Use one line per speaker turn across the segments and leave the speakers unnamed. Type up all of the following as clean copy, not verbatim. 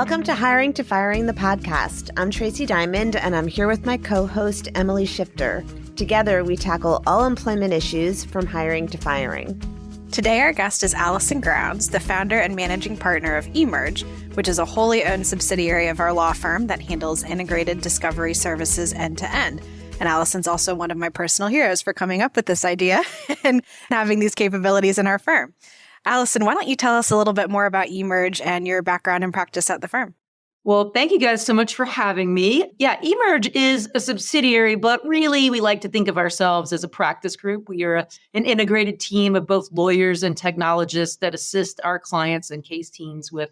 Welcome to Hiring to Firing, the podcast. I'm Tracey Diamond, and I'm here with my co-host, Emily Schifter. Together, we tackle all employment issues from hiring to firing.
Today, our guest is Alison Grounds, the founder and managing partner of eMerge, which is a wholly owned subsidiary of our law firm that handles integrated discovery services end-to-end. And Alison's also one of my personal heroes for coming up with this idea and having these capabilities in our firm. Alison, why don't you tell us a little bit more about eMerge and your background and practice at the firm?
Well, thank you guys so much for having me. Yeah, eMerge is a subsidiary, but really we like to think of ourselves as a practice group. We are an integrated team of both lawyers and technologists that assist our clients and case teams with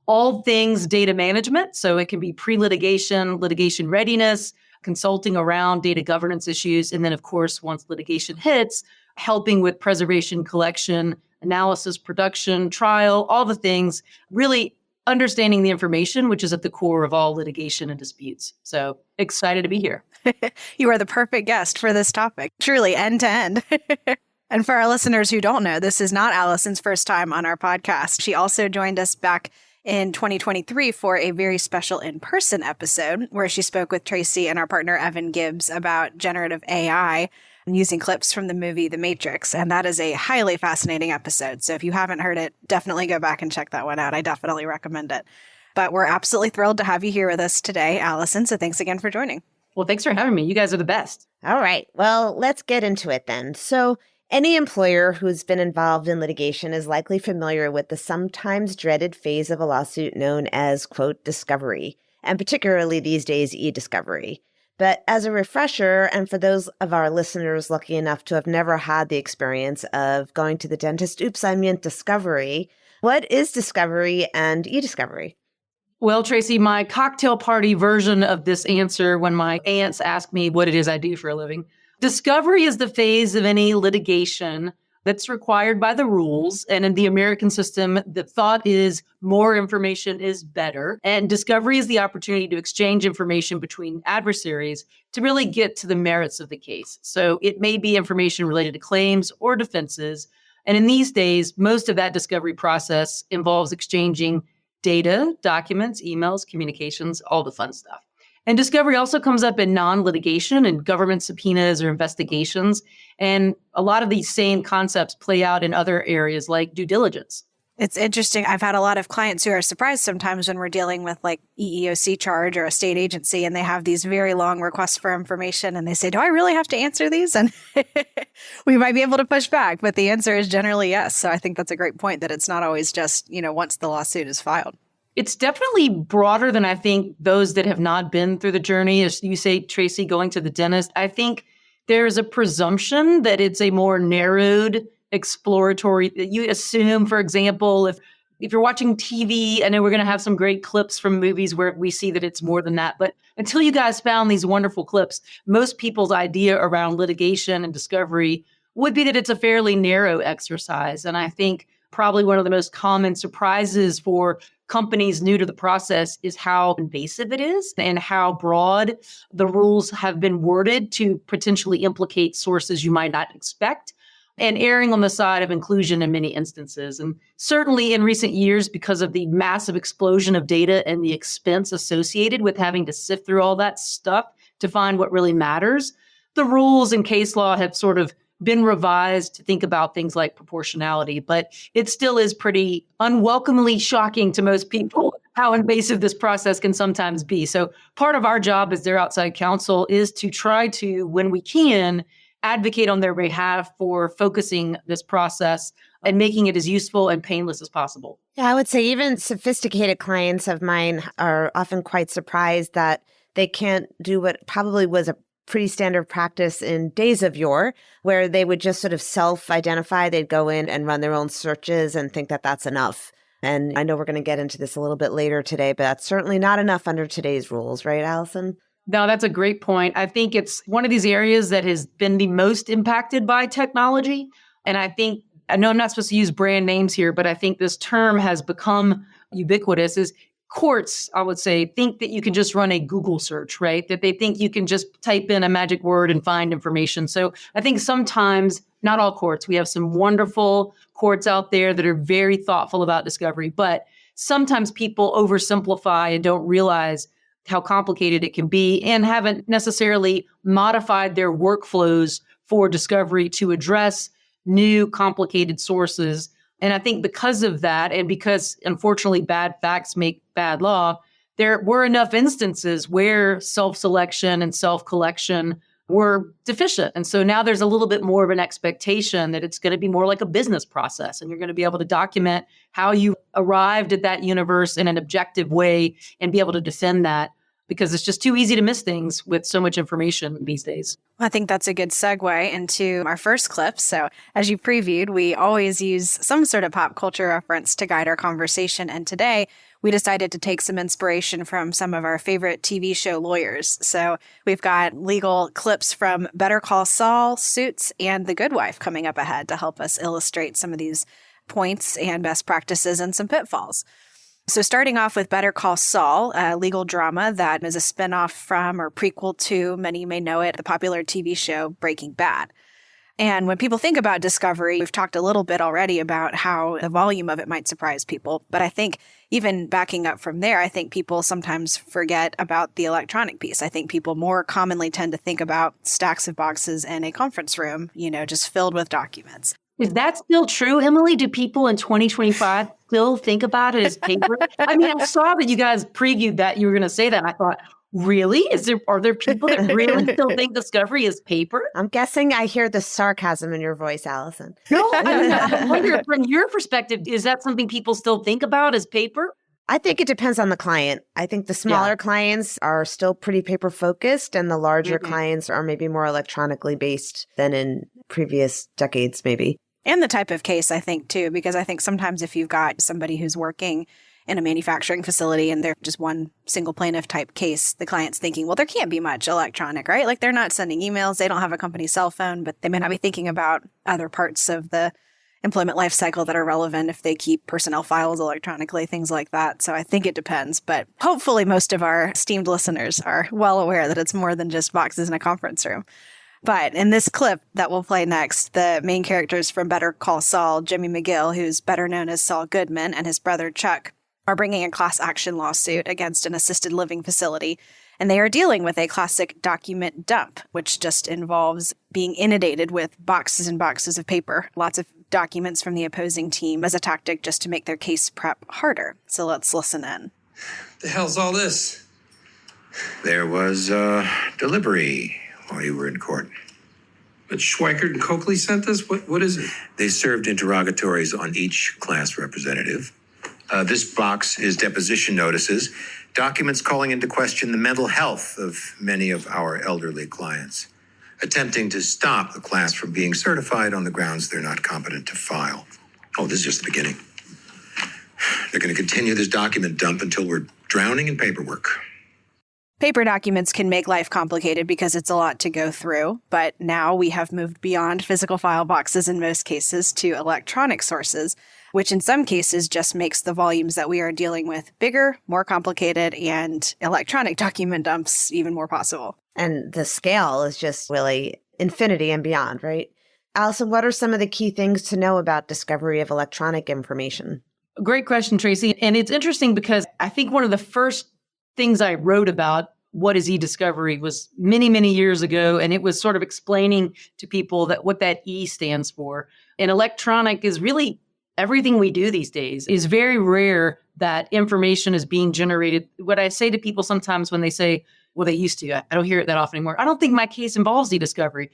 all things data management. So it can be pre-litigation, litigation readiness, consulting around data governance issues, and then, of course, once litigation hits, helping with preservation, collection, analysis, production, trial, all the things, really understanding the information, which is at the core of all litigation and disputes. So excited to be here.
You are the perfect guest for this topic, truly end to end. And for our listeners who don't know, this is not Alison's first time on our podcast. She also joined us back in 2023 for a very special in-person episode where she spoke with Tracey and our partner, Evan Gibbs, about generative AI using clips from the movie The Matrix. And that is a highly fascinating episode. So if you haven't heard it, definitely go back and check that one out. I definitely recommend it. But we're absolutely thrilled to have you here with us today, Alison. So thanks again for joining.
Well, thanks for having me. You guys are the best.
All right. Well, let's get into it then. So any employer who's been involved in litigation is likely familiar with the sometimes dreaded phase of a lawsuit known as, quote, discovery, and particularly these days, eDiscovery. But as a refresher, and for those of our listeners lucky enough to have never had the experience of going to the dentist, oops, I meant discovery, what is discovery and eDiscovery?
Well, Tracey, my cocktail party version of this answer when my aunts ask me what it is I do for a living. Discovery is the phase of any litigation that's required by the rules. And in the American system, the thought is more information is better. And discovery is the opportunity to exchange information between adversaries to really get to the merits of the case. So it may be information related to claims or defenses. And in these days, most of that discovery process involves exchanging data, documents, emails, communications, all the fun stuff. And discovery also comes up in non-litigation and government subpoenas or investigations. And a lot of these same concepts play out in other areas like due diligence.
It's interesting. I've had a lot of clients who are surprised sometimes when we're dealing with like EEOC charge or a state agency and they have these very long requests for information and they say, do I really have to answer these? And we might be able to push back, but the answer is generally yes. So I think that's a great point that it's not always just, once the lawsuit is filed.
It's definitely broader than I think those that have not been through the journey. As you say, Tracey, going to the dentist, I think there's a presumption that it's a more narrowed, exploratory. You assume, for example, if you're watching TV, I know we're going to have some great clips from movies where we see that it's more than that. But until you guys found these wonderful clips, most people's idea around litigation and discovery would be that it's a fairly narrow exercise. And I think probably one of the most common surprises for companies new to the process is how invasive it is and how broad the rules have been worded to potentially implicate sources you might not expect, and erring on the side of inclusion in many instances. And certainly in recent years, because of the massive explosion of data and the expense associated with having to sift through all that stuff to find what really matters, the rules and case law have sort of been revised to think about things like proportionality, but it still is pretty unwelcomely shocking to most people how invasive this process can sometimes be. So part of our job as their outside counsel is to try to, when we can, advocate on their behalf for focusing this process and making it as useful and painless as possible.
Yeah, I would say even sophisticated clients of mine are often quite surprised that they can't do what probably was a pretty standard practice in days of yore, where they would just sort of self-identify. They'd go in and run their own searches and think that that's enough. And I know we're going to get into this a little bit later today, but that's certainly not enough under today's rules, right, Alison?
No, that's a great point. I think it's one of these areas that has been the most impacted by technology. And I know I'm not supposed to use brand names here, but I think this term has become ubiquitous, is courts, I would say, think that you can just run a Google search, right? That they think you can just type in a magic word and find information. So I think sometimes, not all courts, we have some wonderful courts out there that are very thoughtful about discovery, but sometimes people oversimplify and don't realize how complicated it can be and haven't necessarily modified their workflows for discovery to address new complicated sources. And I think because of that, and because unfortunately bad facts make bad law, there were enough instances where self-selection and self-collection were deficient. And so now there's a little bit more of an expectation that it's going to be more like a business process, and you're going to be able to document how you arrived at that universe in an objective way and be able to defend that, because it's just too easy to miss things with so much information these days.
I think that's a good segue into our first clip. So as you previewed, we always use some sort of pop culture reference to guide our conversation. And today we decided to take some inspiration from some of our favorite TV show lawyers. So we've got legal clips from Better Call Saul, Suits, and The Good Wife coming up ahead to help us illustrate some of these points and best practices and some pitfalls. So starting off with Better Call Saul, a legal drama that is a spinoff from or prequel to, many may know it, the popular TV show Breaking Bad. And when people think about discovery, we've talked a little bit already about how the volume of it might surprise people. But I think even backing up from there, I think people sometimes forget about the electronic piece. I think people more commonly tend to think about stacks of boxes in a conference room, just filled with documents.
Is that still true, Emily? Do people in 2025 still think about it as paper? I mean, I saw that you guys previewed that you were going to say that. And I thought, really? Are there people that really still think discovery is paper?
I'm guessing I hear the sarcasm in your voice, Alison.
No, I wonder from your perspective, is that something people still think about as paper?
I think it depends on the client. I think the smaller clients are still pretty paper focused, and the larger clients are maybe more electronically based than in previous decades, maybe.
And the type of case, I think, too, because I think sometimes if you've got somebody who's working in a manufacturing facility and they're just one single plaintiff type case, the client's thinking, well, there can't be much electronic, right? Like they're not sending emails, they don't have a company cell phone, but they may not be thinking about other parts of the employment life cycle that are relevant if they keep personnel files electronically, things like that. So I think it depends. But hopefully most of our esteemed listeners are well aware that it's more than just boxes in a conference room. But in this clip that we'll play next, the main characters from Better Call Saul, Jimmy McGill, who's better known as Saul Goodman, and his brother Chuck, are bringing a class action lawsuit against an assisted living facility. And they are dealing with a classic document dump, which just involves being inundated with boxes and boxes of paper, lots of documents from the opposing team as a tactic just to make their case prep harder. So let's listen in.
The hell's all this?
There was delivery while you were in court.
But Schweikert and Coakley sent this? What is it?
They served interrogatories on each class representative. This box is deposition notices, documents calling into question the mental health of many of our elderly clients, attempting to stop the class from being certified on the grounds they're not competent to file. Oh, this is just the beginning. They're going to continue this document dump until we're drowning in paperwork.
Paper documents can make life complicated because it's a lot to go through, but now we have moved beyond physical file boxes in most cases to electronic sources, which in some cases just makes the volumes that we are dealing with bigger, more complicated, and electronic document dumps even more possible.
And the scale is just really infinity and beyond, right? Alison, what are some of the key things to know about discovery of electronic information?
Great question, Tracey. And it's interesting because I think one of the first things I wrote about what is eDiscovery was many, many years ago. And it was sort of explaining to people that what that E stands for. And electronic is really everything we do these days. It's very rare that information is being generated. What I say to people sometimes when they say, well, they used to, I don't hear it that often anymore. I don't think my case involves eDiscovery.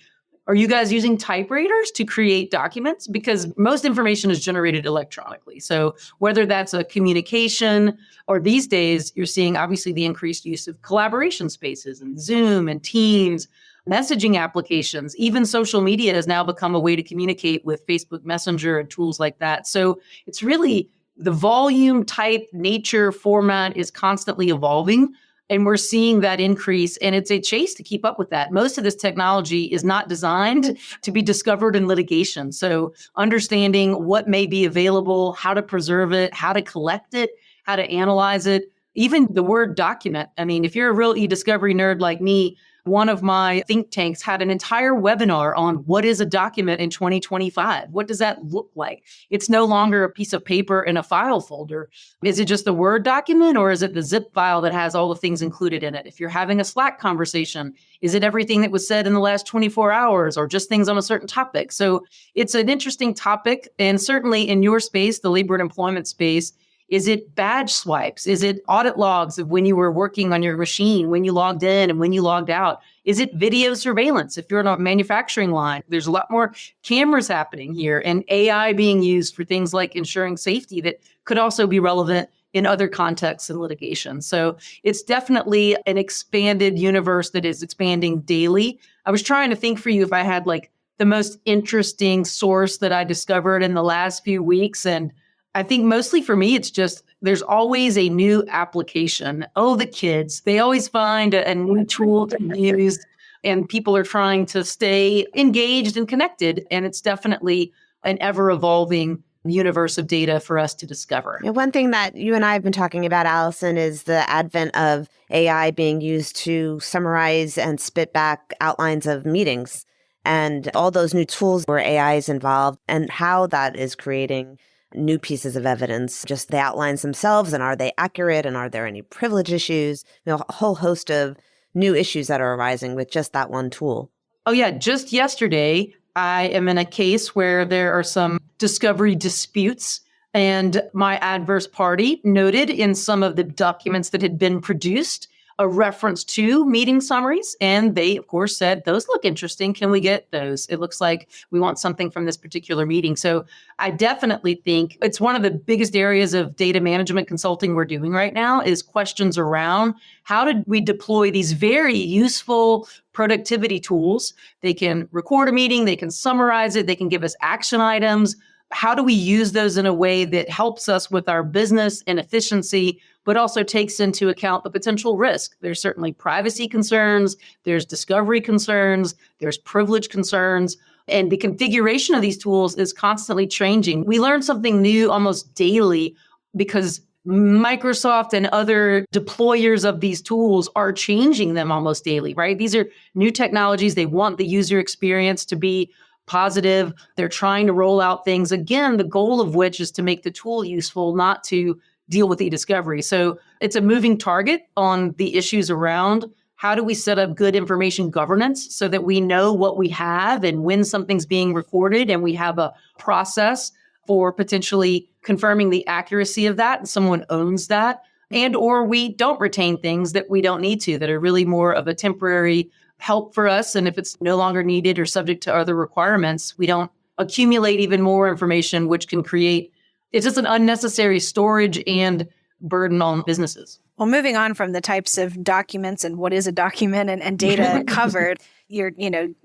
Are you guys using typewriters to create documents? Because most information is generated electronically. So whether that's a communication or these days, you're seeing obviously the increased use of collaboration spaces and Zoom and Teams, messaging applications, even social media has now become a way to communicate with Facebook Messenger and tools like that. So it's really the volume, type, nature, format is constantly evolving. And we're seeing that increase, and it's a chase to keep up with that. Most of this technology is not designed to be discovered in litigation. So understanding what may be available, how to preserve it, how to collect it, how to analyze it, even the word document. I mean, if you're a real eDiscovery nerd like me, one of my think tanks had an entire webinar on what is a document in 2025? What does that look like? It's no longer a piece of paper in a file folder. Is it just a Word document, or is it the zip file that has all the things included in it? If you're having a Slack conversation, is it everything that was said in the last 24 hours or just things on a certain topic? So it's an interesting topic. And certainly in your space, the labor and employment space, is it badge swipes? Is it audit logs of when you were working on your machine, when you logged in and when you logged out? Is it video surveillance? If you're on a manufacturing line, there's a lot more cameras happening here and AI being used for things like ensuring safety that could also be relevant in other contexts in litigation. So it's definitely an expanded universe that is expanding daily. I was trying to think for you if I had like the most interesting source that I discovered in the last few weeks. And I think mostly for me, it's just there's always a new application. Oh, the kids, they always find a new tool to use, and people are trying to stay engaged and connected. And it's definitely an ever evolving universe of data for us to discover.
One thing that you and I have been talking about, Alison, is the advent of AI being used to summarize and spit back outlines of meetings and all those new tools where AI is involved and how that is creating new pieces of evidence, just the outlines themselves, and are they accurate, and are there any privilege issues? A whole host of new issues that are arising with just that one tool.
Oh yeah, just yesterday, I am in a case where there are some discovery disputes, and my adverse party noted in some of the documents that had been produced a reference to meeting summaries. And they, of course, said, those look interesting. Can we get those? It looks like we want something from this particular meeting. So I definitely think it's one of the biggest areas of data management consulting we're doing right now is questions around how did we deploy these very useful productivity tools? They can record a meeting, they can summarize it, they can give us action items. How do we use those in a way that helps us with our business and efficiency, but also takes into account the potential risk? There's certainly privacy concerns, there's discovery concerns, there's privilege concerns, and the configuration of these tools is constantly changing. We learn something new almost daily because Microsoft and other deployers of these tools are changing them almost daily, right? These are new technologies. They want the user experience to be positive. They're trying to roll out things, again, the goal of which is to make the tool useful, not to deal with eDiscovery. So it's a moving target on the issues around how do we set up good information governance so that we know what we have and when something's being recorded, and we have a process for potentially confirming the accuracy of that and someone owns that, and or we don't retain things that we don't need to, that are really more of a temporary help for us. And if it's no longer needed or subject to other requirements, we don't accumulate even more information, which can create, it's just an unnecessary storage and burden on businesses.
Well, moving on from the types of documents and what is a document and data covered, your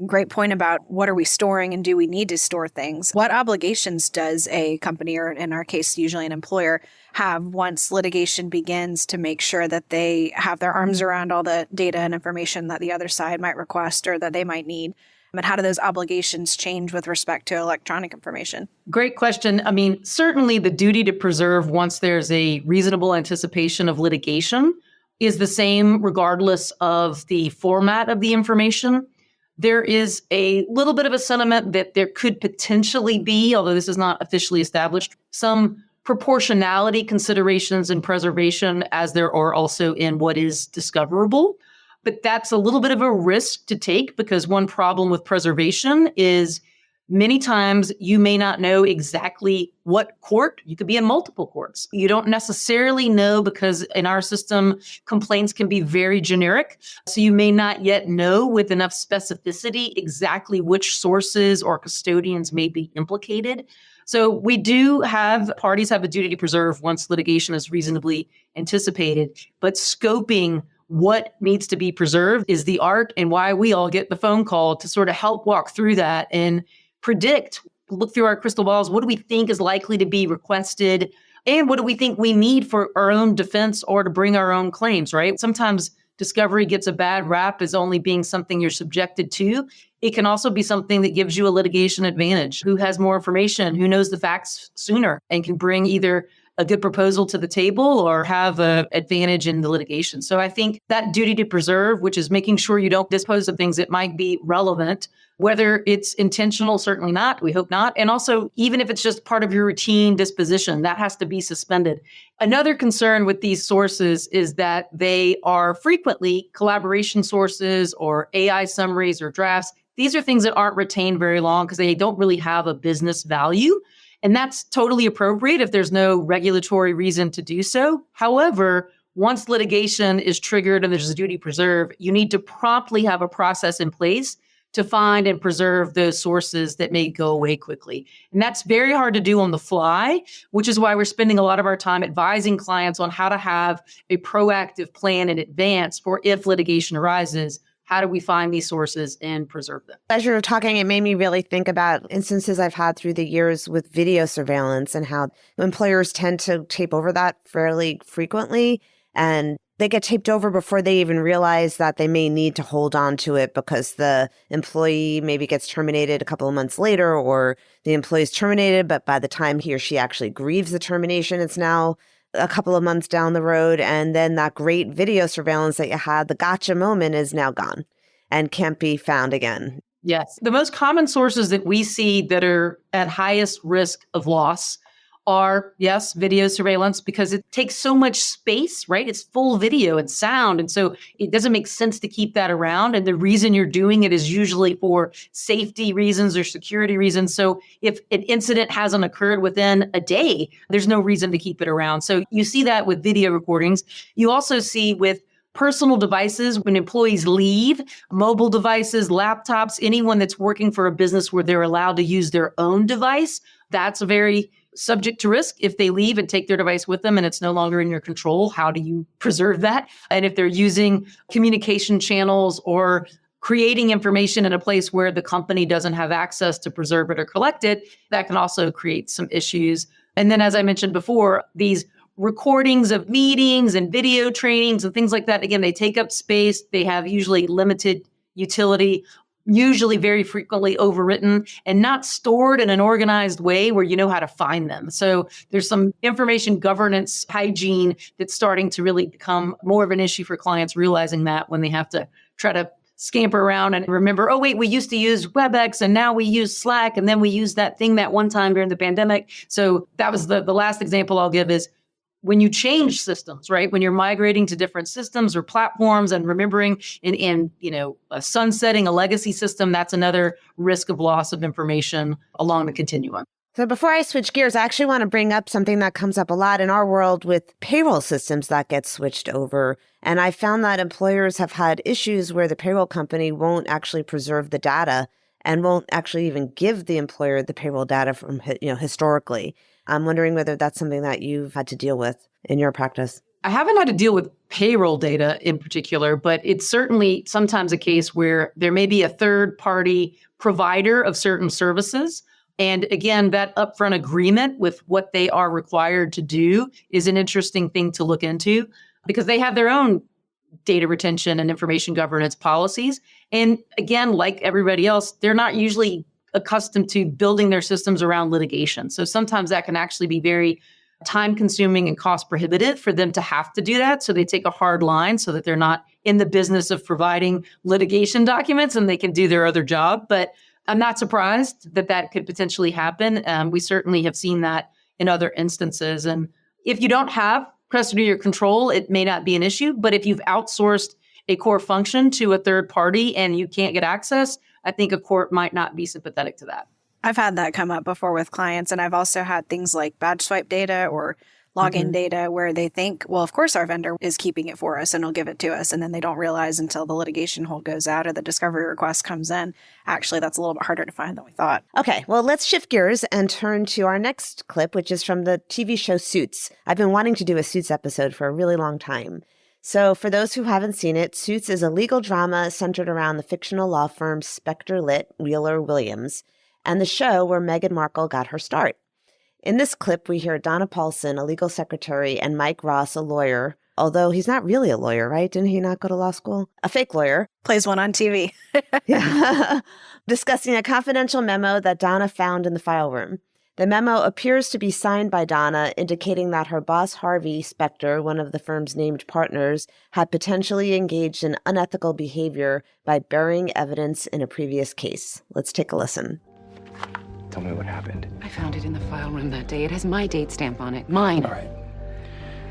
great point about what are we storing and do we need to store things? What obligations does a company, or in our case, usually an employer, have once litigation begins to make sure that they have their arms around all the data and information that the other side might request or that they might need? And how do those obligations change with respect to electronic information?
Great question. I mean, certainly the duty to preserve once there's a reasonable anticipation of litigation is the same regardless of the format of the information. There is a little bit of a sentiment that there could potentially be, although this is not officially established, some proportionality considerations in preservation as there are also in what is discoverable. But that's a little bit of a risk to take because one problem with preservation is many times you may not know exactly what court. You could be in multiple courts. You don't necessarily know because in our system, complaints can be very generic. So you may not yet know with enough specificity exactly which sources or custodians may be implicated. So we do have, parties have a duty to preserve once litigation is reasonably anticipated, but scoping what needs to be preserved is the art, and why we all get the phone call to sort of help walk through that and predict, look through our crystal balls. What do we think is likely to be requested? And what do we think we need for our own defense or to bring our own claims, right? Sometimes discovery gets a bad rap as only being something you're subjected to. It can also be something that gives you a litigation advantage. Who has more information, who knows the facts sooner and can bring either a good proposal to the table or have an advantage in the litigation. So I think that duty to preserve, which is making sure you don't dispose of things that might be relevant, whether it's intentional, certainly not, we hope not. And also, even if it's just part of your routine disposition, that has to be suspended. Another concern with these sources is that they are frequently collaboration sources or AI summaries or drafts. These are things that aren't retained very long because they don't really have a business value. And that's totally appropriate if there's no regulatory reason to do so. However, once litigation is triggered and there's a duty to preserve, you need to promptly have a process in place to find and preserve those sources that may go away quickly. And that's very hard to do on the fly, which is why we're spending a lot of our time advising clients on how to have a proactive plan in advance for if litigation arises. How do we find these sources and preserve them?
As you were talking, it made me really think about instances I've had through the years with video surveillance and how employers tend to tape over that fairly frequently. And they get taped over before they even realize that they may need to hold on to it because the employee maybe gets terminated a couple of months later, or the employee is terminated, but by the time he or she actually grieves the termination, it's now a couple of months down the road. And then that great video surveillance that you had, the gotcha moment, is now gone and can't be found again.
Yes. The most common sources that we see that are at highest risk of loss are, yes, video surveillance, because it takes so much space, right? It's full video and sound. And so it doesn't make sense to keep that around. And the reason you're doing it is usually for safety reasons or security reasons. So if an incident hasn't occurred within a day, there's no reason to keep it around. So you see that with video recordings. You also see with personal devices when employees leave, mobile devices, laptops, anyone that's working for a business where they're allowed to use their own device. That's a very subject to risk. If they leave and take their device with them and it's no longer in your control, how do you preserve that? And if they're using communication channels or creating information in a place where the company doesn't have access to preserve it or collect it, that can also create some issues. And then, as I mentioned before, these recordings of meetings and video trainings and things like that, again, they take up space. They have usually limited utility, usually very frequently overwritten and not stored in an organized way where you know how to find them. So there's some information governance hygiene that's starting to really become more of an issue for clients, realizing that when they have to try to scamper around and remember, oh, wait, we used to use WebEx and now we use Slack and then we used that thing that one time during the pandemic. So that was the last example I'll give is when you change systems, right? When you're migrating to different systems or platforms and remembering in sunsetting a legacy system, that's another risk of loss of information along the continuum.
So before I switch gears, I actually want to bring up something that comes up a lot in our world with payroll systems that get switched over. And I found that employers have had issues where the payroll company won't actually preserve the data and won't actually even give the employer the payroll data from historically. I'm wondering whether that's something that you've had to deal with in your practice.
I haven't had to deal with payroll data in particular, but it's certainly sometimes a case where there may be a third-party provider of certain services. And again, that upfront agreement with what they are required to do is an interesting thing to look into because they have their own data retention and information governance policies. And again, like everybody else, they're not usually accustomed to building their systems around litigation. So sometimes that can actually be very time consuming and cost prohibitive for them to have to do that. So they take a hard line so that they're not in the business of providing litigation documents and they can do their other job. But I'm not surprised that that could potentially happen. We certainly have seen that in other instances. And if you don't have custody or control, it may not be an issue. But if you've outsourced a core function to a third party and you can't get access, I think a court might not be sympathetic to that.
I've had that come up before with clients, and I've also had things like badge swipe data or login data where they think, well, of course our vendor is keeping it for us and will give it to us. And then they don't realize until the litigation hold goes out or the discovery request comes in. Actually, that's a little bit harder to find than we thought.
Okay, well, let's shift gears and turn to our next clip, which is from the TV show Suits. I've been wanting to do a Suits episode for a really long time. So for those who haven't seen it, Suits is a legal drama centered around the fictional law firm Spectre Litt Wheeler Williams and the show where Meghan Markle got her start. In this clip, we hear Donna Paulson, a legal secretary, and Mike Ross, a lawyer, although he's not really a lawyer, right? Didn't he not go to law school? A fake lawyer.
Plays one on TV.
Yeah. Discussing a confidential memo that Donna found in the file room. The memo appears to be signed by Donna, indicating that her boss, Harvey Schifter, one of the firm's named partners, had potentially engaged in unethical behavior by burying evidence in a previous case. Let's take a listen.
Tell me what happened.
I found it in the file room that day. It has my date stamp on it. Mine.
All right.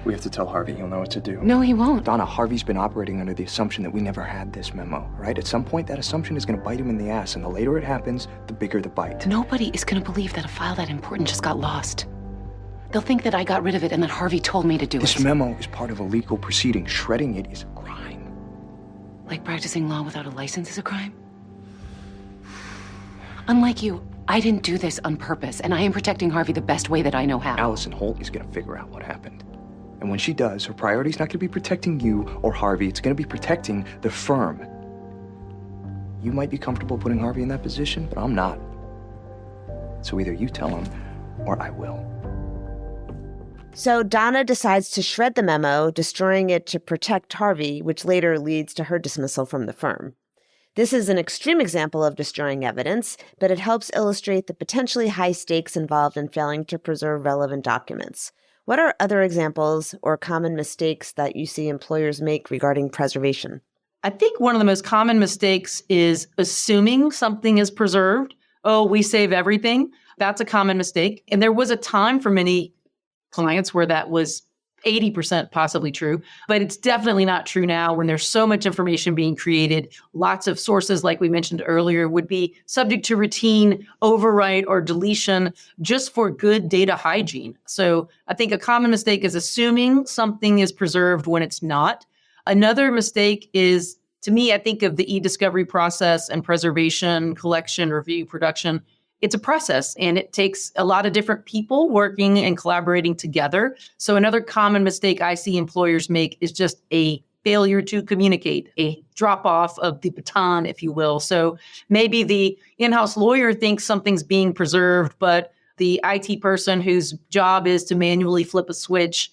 We have to tell Harvey. He'll know what to do.
No, he won't.
Donna, Harvey's been operating under the assumption that we never had this memo, right? At some point, that assumption is going to bite him in the ass, and the later it happens, the bigger the bite.
Nobody is going to believe that a file that important just got lost. They'll think that I got rid of it and that Harvey told me to do it.
This memo is part of a legal proceeding. Shredding it is a crime.
Like practicing law without a license is a crime? Unlike you, I didn't do this on purpose, and I am protecting Harvey the best way that I know how.
Alison Holt is going to figure out what happened. And when she does, her priority's not going to be protecting you or Harvey. It's going to be protecting the firm. You might be comfortable putting Harvey in that position, but I'm not. So either you tell him, or I will.
So Donna decides to shred the memo, destroying it to protect Harvey, which later leads to her dismissal from the firm. This is an extreme example of destroying evidence, but it helps illustrate the potentially high stakes involved in failing to preserve relevant documents. What are other examples or common mistakes that you see employers make regarding preservation?
I think one of the most common mistakes is assuming something is preserved. Oh, we save everything. That's a common mistake. And there was a time for many clients where that was 80% possibly true, but it's definitely not true now when there's so much information being created. Lots of sources, like we mentioned earlier, would be subject to routine overwrite or deletion just for good data hygiene. So I think a common mistake is assuming something is preserved when it's not. Another mistake is, to me, I think of the eDiscovery process and preservation, collection, review, production. It's a process, and it takes a lot of different people working and collaborating together. So another common mistake I see employers make is just a failure to communicate, a drop off of the baton, if you will. So maybe the in-house lawyer thinks something's being preserved, but the IT person whose job is to manually flip a switch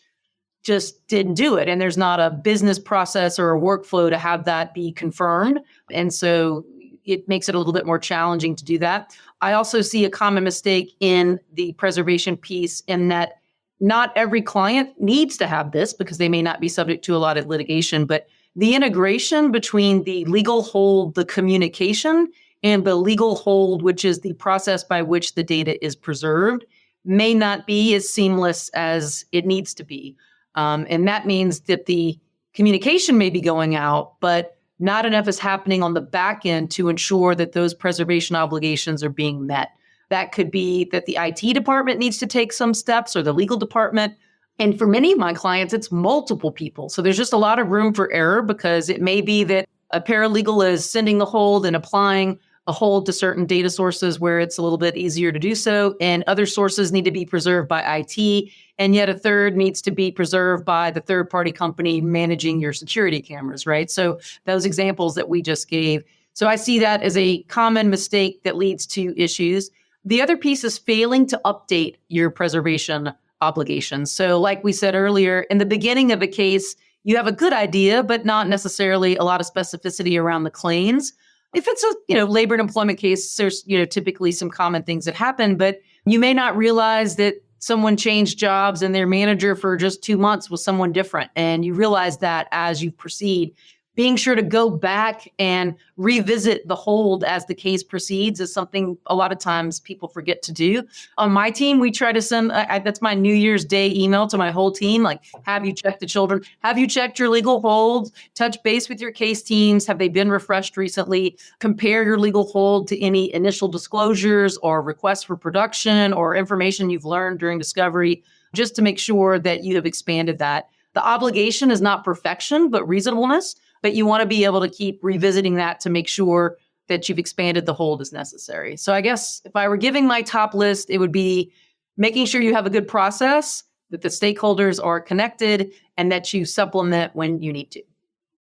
just didn't do it. And there's not a business process or a workflow to have that be confirmed. And so it makes it a little bit more challenging to do that. I also see a common mistake in the preservation piece in that not every client needs to have this because they may not be subject to a lot of litigation, but the integration between the legal hold, the communication, and the legal hold, which is the process by which the data is preserved, may not be as seamless as it needs to be. And that means that the communication may be going out, but not enough is happening on the back end to ensure that those preservation obligations are being met. That could be that the IT department needs to take some steps or the legal department. And for many of my clients, it's multiple people. So there's just a lot of room for error because it may be that a paralegal is sending the hold and applying a hold to certain data sources where it's a little bit easier to do so. And other sources need to be preserved by IT. And yet a third needs to be preserved by the third-party company managing your security cameras, right? So those examples that we just gave. So I see that as a common mistake that leads to issues. The other piece is failing to update your preservation obligations. So like we said earlier, in the beginning of a case, you have a good idea, but not necessarily a lot of specificity around the claims. If it's a labor and employment case, there's typically some common things that happen, but you may not realize that someone changed jobs and their manager for just 2 months was someone different. And you realize that as you proceed. Being sure to go back and revisit the hold as the case proceeds is something a lot of times people forget to do. On my team, we try to send, that's my New Year's Day email to my whole team, like, have you checked the children? Have you checked your legal hold? Touch base with your case teams. Have they been refreshed recently? Compare your legal hold to any initial disclosures or requests for production or information you've learned during discovery, just to make sure that you have expanded that. The obligation is not perfection, but reasonableness. But you want to be able to keep revisiting that to make sure that you've expanded the hold as necessary. So I guess if I were giving my top list, it would be making sure you have a good process, that the stakeholders are connected, and that you supplement when you need to.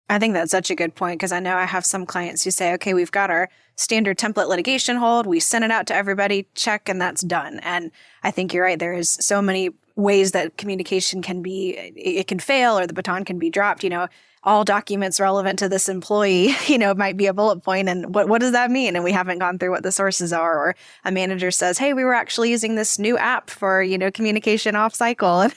I think that's such a good point because I know I have some clients who say, okay, we've got our standard template litigation hold. We send it out to everybody, check, and that's done. And I think you're right. There is so many ways that communication can be, it can fail or the baton can be dropped. all documents relevant to this employee, might be a bullet point. And what does that mean? And we haven't gone through what the sources are. Or a manager says, hey, we were actually using this new app for, communication off cycle.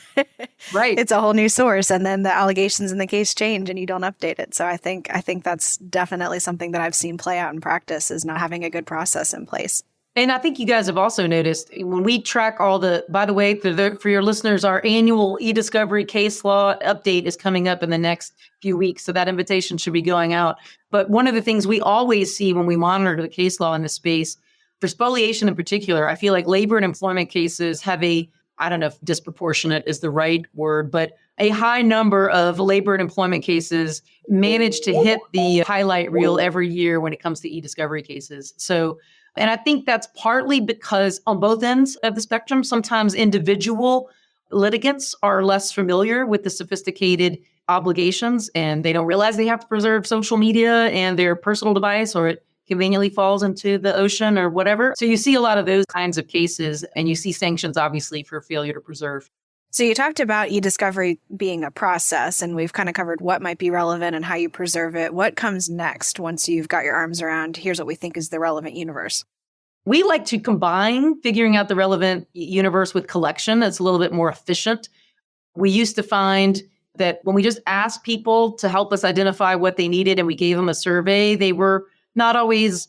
Right.
It's a whole new source. And then the allegations in the case change and you don't update it. So I think that's definitely something that I've seen play out in practice, is not having a good process in place.
And I think you guys have also noticed when we track all by the way, for your listeners, our annual eDiscovery case law update is coming up in the next few weeks. So that invitation should be going out. But one of the things we always see when we monitor the case law in this space, for spoliation in particular, I feel like labor and employment cases have I don't know if disproportionate is the right word, but a high number of labor and employment cases manage to hit the highlight reel every year when it comes to eDiscovery cases. And I think that's partly because on both ends of the spectrum, sometimes individual litigants are less familiar with the sophisticated obligations and they don't realize they have to preserve social media and their personal device, or it conveniently falls into the ocean or whatever. So you see a lot of those kinds of cases, and you see sanctions, obviously, for failure to preserve.
So you talked about eDiscovery being a process, and we've kind of covered what might be relevant and how you preserve it. What comes next once you've got your arms around, here's what we think is the relevant universe?
We like to combine figuring out the relevant universe with collection. It's a little bit more efficient. We used to find that when we just asked people to help us identify what they needed and we gave them a survey, they were not always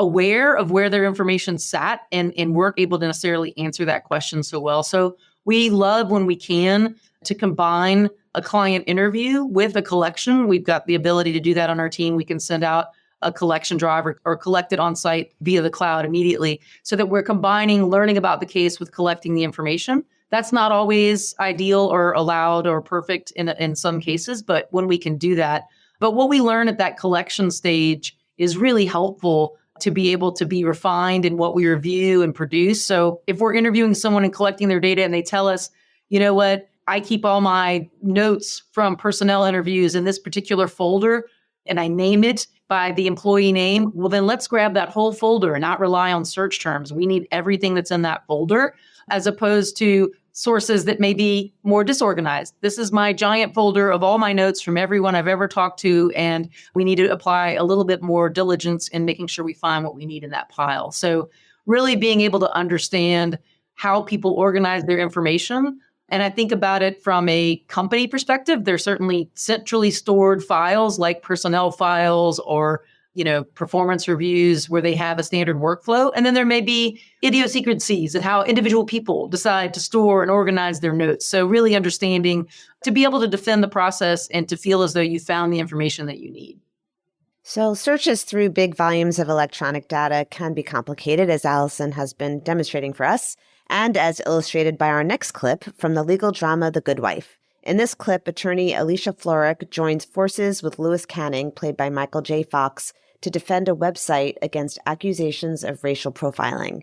aware of where their information sat and weren't able to necessarily answer that question so well. So we love when we can to combine a client interview with a collection. We've got the ability to do that on our team. We can send out a collection drive or collect it on site via the cloud immediately, so that we're combining learning about the case with collecting the information. That's not always ideal or allowed or perfect in some cases, but when we can do that. But what we learn at that collection stage is really helpful to be able to be refined in what we review and produce. So if we're interviewing someone and collecting their data and they tell us, you know what, I keep all my notes from personnel interviews in this particular folder and I name it by the employee name, well, then let's grab that whole folder and not rely on search terms. We need everything that's in that folder, as opposed to sources that may be more disorganized. This is my giant folder of all my notes from everyone I've ever talked to, and we need to apply a little bit more diligence in making sure we find what we need in that pile. So really being able to understand how people organize their information. And I think about it from a company perspective. There's certainly centrally stored files like personnel files or performance reviews where they have a standard workflow. And then there may be idiosyncrasies in how individual people decide to store and organize their notes. So really understanding to be able to defend the process and to feel as though you found the information that you need.
So searches through big volumes of electronic data can be complicated, as Alison has been demonstrating for us, and as illustrated by our next clip from the legal drama The Good Wife. In this clip, attorney Alicia Florek joins forces with Lewis Canning, played by Michael J. Fox, to defend a website against accusations of racial profiling.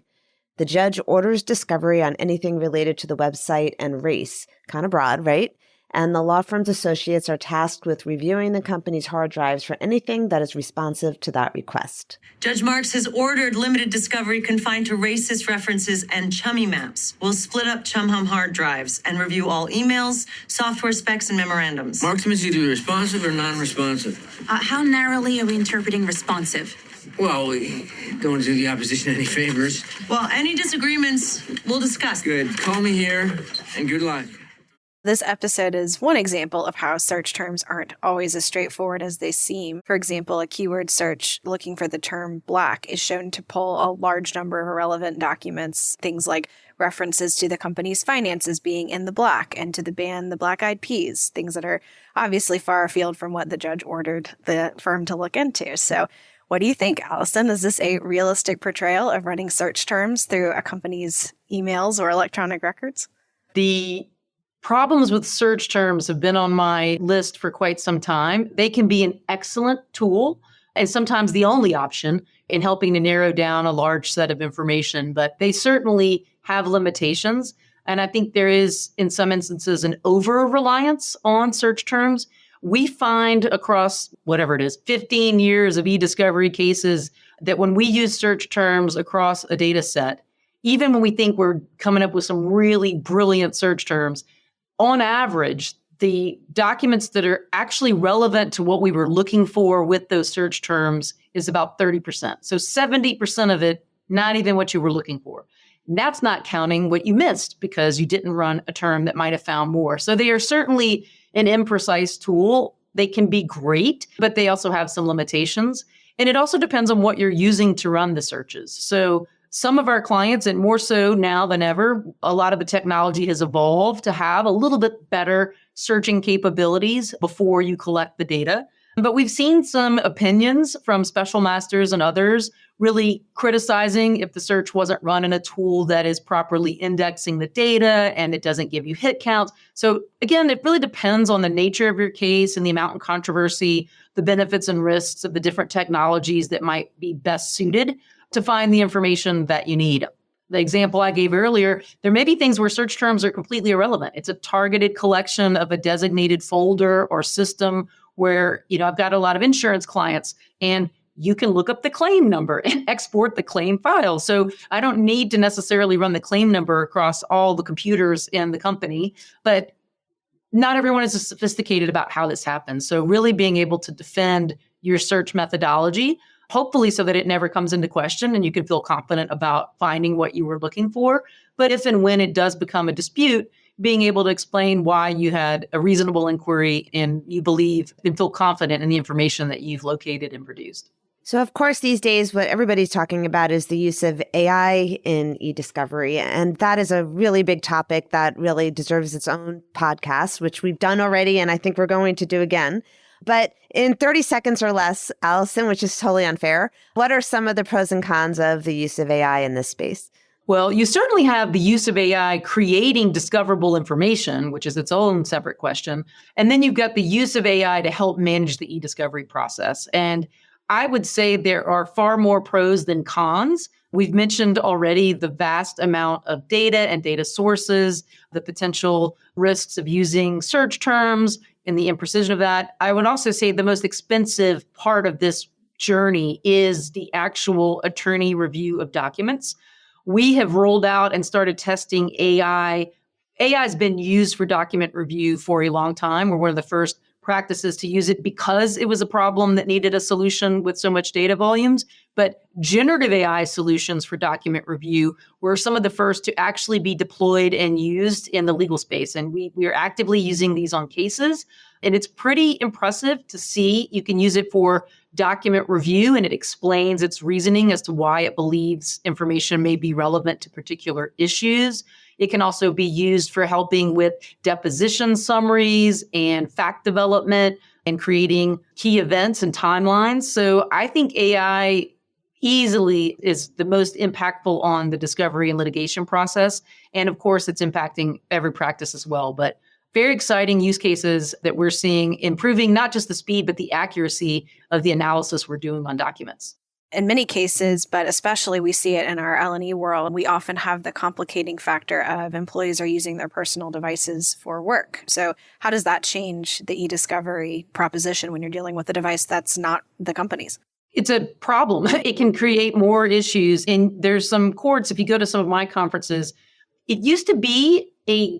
The judge orders discovery on anything related to the website and race. Kind of broad, right? And the law firm's associates are tasked with reviewing the company's hard drives for anything that is responsive to that request.
Judge Marks has ordered limited discovery confined to racist references and chummy maps. We'll split up Chum Hum hard drives and review all emails, software specs, and memorandums.
Marks means either responsive or non-responsive.
How narrowly are we interpreting responsive?
Well, we don't want to do the opposition any favors.
Well, any disagreements, we'll discuss.
Good. Call me here, and good luck.
This episode is one example of how search terms aren't always as straightforward as they seem. For example, a keyword search looking for the term black is shown to pull a large number of irrelevant documents, things like references to the company's finances being in the black and to the band The Black Eyed Peas, things that are obviously far afield from what the judge ordered the firm to look into. So what do you think, Alison? Is this a realistic portrayal of running search terms through a company's emails or electronic records?
The problems with search terms have been on my list for quite some time. They can be an excellent tool and sometimes the only option in helping to narrow down a large set of information, but they certainly have limitations. And I think there is, in some instances, an over-reliance on search terms. We find across, whatever it is, 15 years of eDiscovery cases that when we use search terms across a data set, even when we think we're coming up with some really brilliant search terms, on average, the documents that are actually relevant to what we were looking for with those search terms is about 30%. So 70% of it, not even what you were looking for. And that's not counting what you missed because you didn't run a term that might have found more. So they are certainly an imprecise tool. They can be great, but they also have some limitations. And it also depends on what you're using to run the searches. So some of our clients, and more so now than ever, a lot of the technology has evolved to have a little bit better searching capabilities before you collect the data. But we've seen some opinions from special masters and others really criticizing if the search wasn't run in a tool that is properly indexing the data and it doesn't give you hit counts. So again, it really depends on the nature of your case and the amount of controversy, the benefits and risks of the different technologies that might be best suited to find the information that you need. The example I gave earlier, there may be things where search terms are completely irrelevant. It's a targeted collection of a designated folder or system where, I've got a lot of insurance clients and you can look up the claim number and export the claim file. So I don't need to necessarily run the claim number across all the computers in the company, but not everyone is as sophisticated about how this happens. So really being able to defend your search methodology, hopefully so that it never comes into question and you can feel confident about finding what you were looking for. But if and when it does become a dispute, being able to explain why you had a reasonable inquiry and you believe and feel confident in the information that you've located and produced.
So, of course, these days, what everybody's talking about is the use of AI in eDiscovery. And that is a really big topic that really deserves its own podcast, which we've done already, and I think we're going to do again. But in 30 seconds or less, Alison, which is totally unfair, what are some of the pros and cons of the use of AI in this space?
Well, you certainly have the use of AI creating discoverable information, which is its own separate question. And then you've got the use of AI to help manage the eDiscovery process. And I would say there are far more pros than cons. We've mentioned already the vast amount of data and data sources, the potential risks of using search terms and the imprecision of that. I would also say the most expensive part of this journey is the actual attorney review of documents. We have rolled out and started testing AI. AI has been used for document review for a long time. We're one of the first practices to use it because it was a problem that needed a solution with so much data volumes. But generative AI solutions for document review were some of the first to actually be deployed and used in the legal space. And we are actively using these on cases. And it's pretty impressive to see. You can use it for document review, and it explains its reasoning as to why it believes information may be relevant to particular issues. It can also be used for helping with deposition summaries and fact development and creating key events and timelines. So I think AI easily is the most impactful on the discovery and litigation process. And of course, it's impacting every practice as well. But very exciting use cases that we're seeing improving not just the speed, but the accuracy of the analysis we're doing on documents.
In many cases, but especially we see it in our L&E world, we often have the complicating factor of employees are using their personal devices for work. So how does that change the eDiscovery proposition when you're dealing with a device that's not the company's?
It's a problem. It can create more issues. And there's some courts, if you go to some of my conferences, it used to be a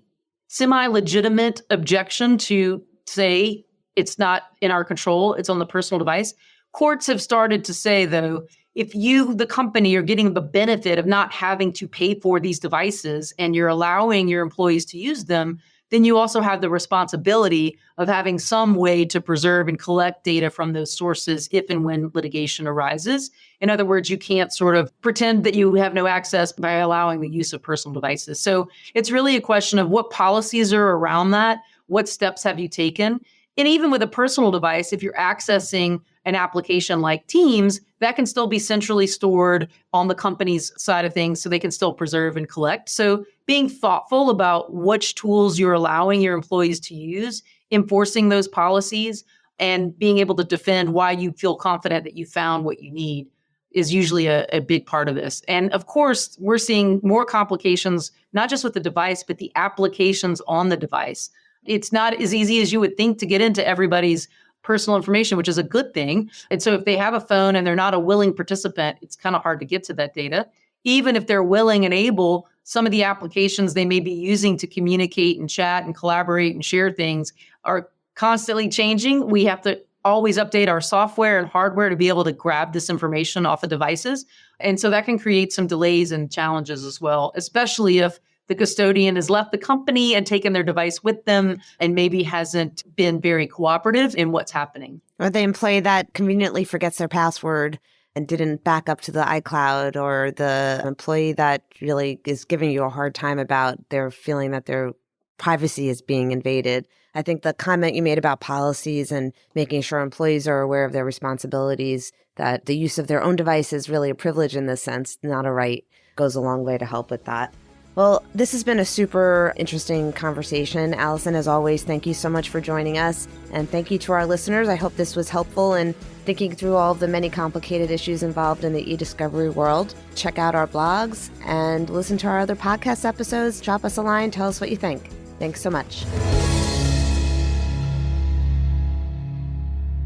semi-legitimate objection to say it's not in our control, it's on the personal device. Courts have started to say, though, if you, the company, are getting the benefit of not having to pay for these devices and you're allowing your employees to use them, then you also have the responsibility of having some way to preserve and collect data from those sources if and when litigation arises. In other words, you can't sort of pretend that you have no access by allowing the use of personal devices. So it's really a question of what policies are around that, what steps have you taken? And even with a personal device, if you're accessing an application like Teams, that can still be centrally stored on the company's side of things so they can still preserve and collect. So being thoughtful about which tools you're allowing your employees to use, enforcing those policies, and being able to defend why you feel confident that you found what you need is usually a big part of this. And of course, we're seeing more complications, not just with the device, but the applications on the device. It's not as easy as you would think to get into everybody's personal information, which is a good thing. And so if they have a phone and they're not a willing participant, it's kind of hard to get to that data. Even if they're willing and able, some of the applications they may be using to communicate and chat and collaborate and share things are constantly changing. We have to always update our software and hardware to be able to grab this information off of devices. And so that can create some delays and challenges as well, especially if the custodian has left the company and taken their device with them and maybe hasn't been very cooperative in what's happening.
Or the employee that conveniently forgets their password and didn't back up to the iCloud, or the employee that really is giving you a hard time about their feeling that their privacy is being invaded. I think the comment you made about policies and making sure employees are aware of their responsibilities, that the use of their own device is really a privilege in this sense, not a right, goes a long way to help with that. Well, this has been a super interesting conversation. Alison, as always, thank you so much for joining us. And thank you to our listeners. I hope this was helpful in thinking through all of the many complicated issues involved in the eDiscovery world. Check out our blogs and listen to our other podcast episodes. Drop us a line. Tell us what you think. Thanks so much.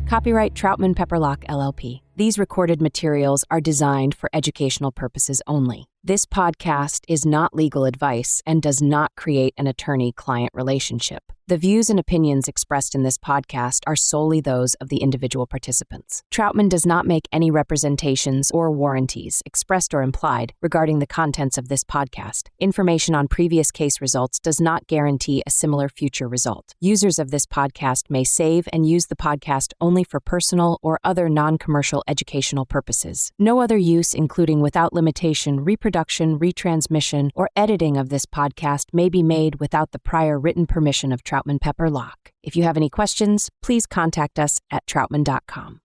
Copyright Troutman Pepperlock, LLP. These recorded materials are designed for educational purposes only. This podcast is not legal advice and does not create an attorney-client relationship. The views and opinions expressed in this podcast are solely those of the individual participants. Troutman does not make any representations or warranties, expressed or implied, regarding the contents of this podcast. Information on previous case results does not guarantee a similar future result. Users of this podcast may save and use the podcast only for personal or other non-commercial educational purposes. No other use, including without limitation, reproduction, retransmission, or editing of this podcast may be made without the prior written permission of Troutman Pepperlock. If you have any questions, please contact us at troutman.com.